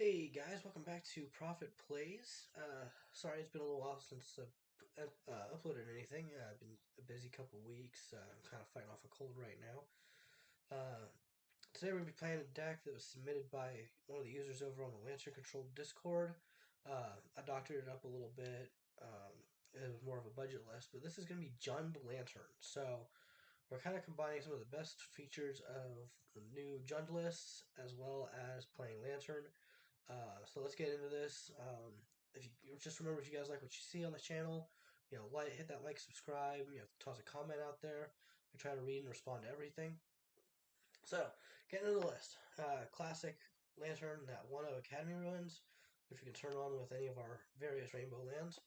Hey guys, welcome back to Profit Plays. Sorry it's been a little while since I've uploaded anything. I've been a busy couple weeks. I'm kind of fighting off a cold right now. Uh, Today we're going to be playing a deck that was submitted by one of the users over on the Lantern Control Discord. I doctored it up a little bit. Um, it was more of a budget list, but this is going to be Jund Lantern. So we're kind of combining some of the best features of the new Jund lists as well as playing Lantern. So let's get into this. If you just remember, if you guys like what you see on the channel, hit that like, subscribe, toss a comment out there. I try to read and respond to everything. So, getting into the list. Classic Lantern, that 1-0 Academy Ruins, which we can turn on with any of our various rainbow lands.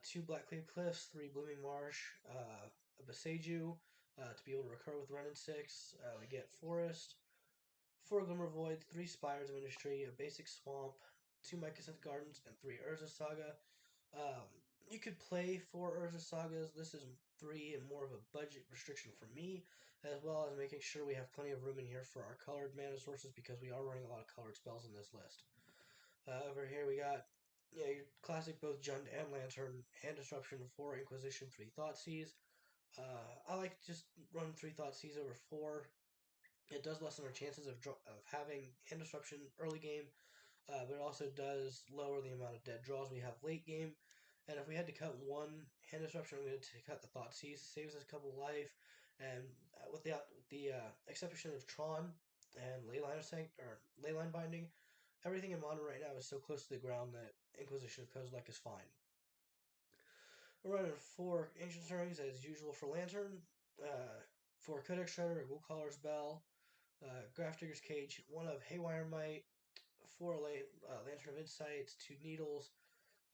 2 Blackcleave Cliffs, 3 Blooming Marsh, a Boseiju, to be able to recur with Run and 6. We get Forest, 4 Glimmer Voids, 3 Spires of Industry, a basic Swamp, 2 Mycosynth Gardens, and 3 Urza Saga. Um, you could play 4 Urza Sagas. This is 3 and more of a budget restriction for me, as well as making sure we have plenty of room in here for our colored mana sources because we are running a lot of colored spells in this list. Over here we got your classic both Jund and Lantern, Hand Disruption, 4 Inquisition, 3 Thoughtseize. I like to just run 3 Thoughtseize over 4. It does lessen our chances of having hand disruption early game, but it also does lower the amount of dead draws we have late game. And if we had to cut one hand disruption, we had to cut the Thoughtseize. Saves us a couple life, and with the exception of Tron and Leyline Binding, everything in Modern right now is so close to the ground that Inquisition of Kozilek is fine. We're running 4 Ancient Stirrings as usual for Lantern, 4 Codex Shredder, a Ghoul-Caller's Bell, Grafdigger's Cage, 1 of Haywire Might, 4 Lantern of Insights, 2 Needles,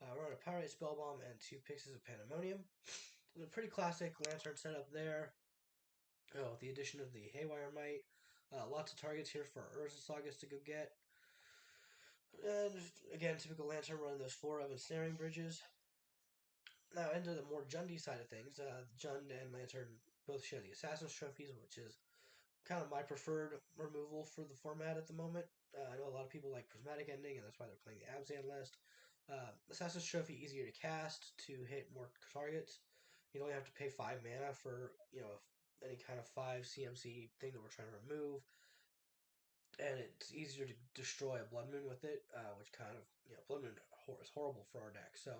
run a Pyrite Spellbomb, and 2 Pixies of Pandemonium. A pretty classic Lantern setup there. With the addition of the Haywire Might. Lots of targets here for Urza Sagas to go get. And again, typical Lantern running those 4 of Ensnaring Bridges. Now, into the more Jundy side of things. Jund and Lantern both share the Assassin's Trophies, which is kind of my preferred removal for the format at the moment. I know a lot of people like Prismatic Ending, and that's why they're playing the Abzan list. Assassin's Trophy easier to cast to hit more targets. You only have to pay 5 mana for any kind of 5 CMC thing that we're trying to remove, and it's easier to destroy a Blood Moon with it, which kind of Blood Moon is horrible for our deck. So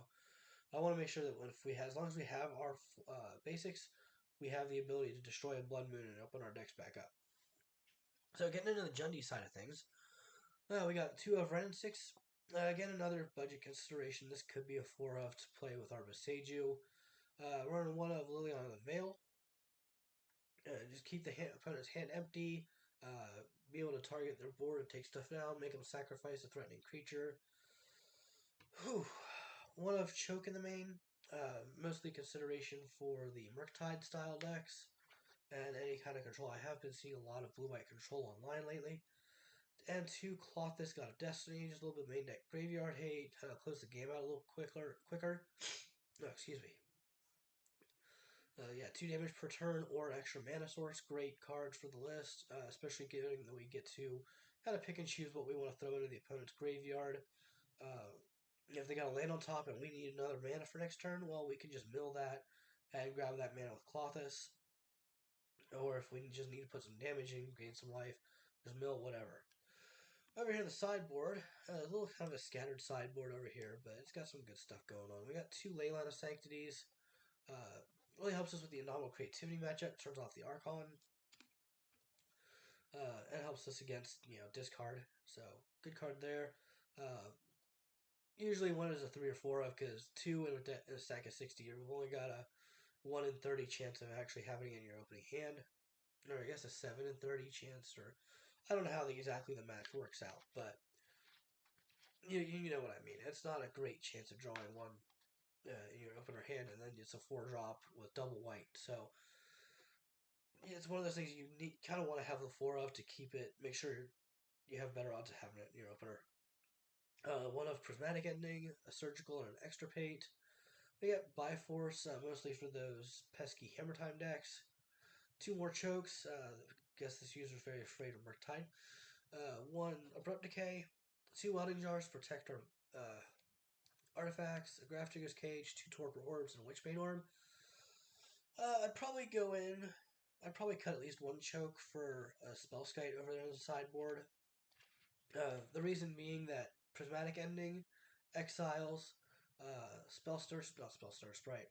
I want to make sure that as long as we have our basics, we have the ability to destroy a Blood Moon and open our decks back up. So getting into the Jundy side of things, we got 2 of Ren and 6. Again, another budget consideration. This could be a 4 of to play with our Boseiju. Running 1 of Liliana of the Veil. Just keep the opponent's hand empty. Be able to target their board and take stuff down. Make them sacrifice a threatening creature. Whew. 1 of Choke in the main. Mostly consideration for the Murktide style decks and any kind of control. I have been seeing a lot of blue-white control online lately. And 2, Clothis got a Destiny, just a little bit of main deck graveyard hate, kind of close the game out a little quicker. Oh, excuse me. 2 damage per turn or extra mana source. Great cards for the list, especially given that we get to kind of pick and choose what we want to throw into the opponent's graveyard. If they got a land on top and we need another mana for next turn, well, we can just mill that and grab that mana with Clothis. Or if we just need to put some damage in, gain some life, just mill whatever. Over here on the sideboard, a little kind of a scattered sideboard over here, but it's got some good stuff going on. We got 2 Leyline of Sanctities. Really helps us with the Anomalous Creativity matchup. Turns off the Archon. It helps us against, discard. So, good card there. Usually 1 is a 3 or 4 of, because 2 in a stack of 60, you've only got a 1 in 30 chance of actually having it in your opening hand. Or I guess a 7 in 30 chance, or I don't know how exactly the math works out, but you know what I mean. It's not a great chance of drawing 1 in your opener hand, and then it's a 4-drop with double white. So it's one of those things you kind of want to have the 4 of to keep it, make sure you have better odds of having it in your opener. 1 of Prismatic Ending, a Surgical, and an Extirpate. They get Biforce, mostly for those pesky Hammer Time decks. 2 more Chokes. I guess this user's very afraid of Murktide. 1 Abrupt Decay, 2 welding jars protect our artifacts, a Grafdigger's Cage, 2 Torpor Orbs, and a Witchbane Orb. I'd probably go in. I'd probably cut at least 1 choke for a Spellskite over there on the sideboard. The reason being that Prismatic Ending, Exiles, not Spellstar Sprite,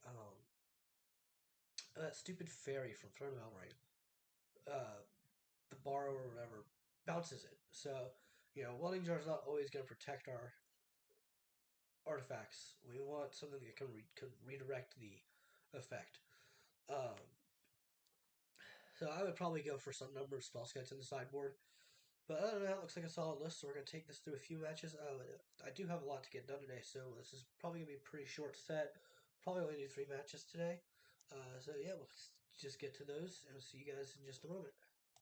that stupid fairy from Throne of Eldraine, the Borrow or whatever, bounces it. So, Welding Jar's not always going to protect our artifacts. We want something that can redirect the effect. So I would probably go for some number of spell skites in the sideboard. But other than that, it looks like a solid list, so we're going to take this through a few matches. I do have a lot to get done today, so this is probably going to be a pretty short set. Probably only do 3 matches today. So yeah, we'll just get to those, and we'll see you guys in just a moment.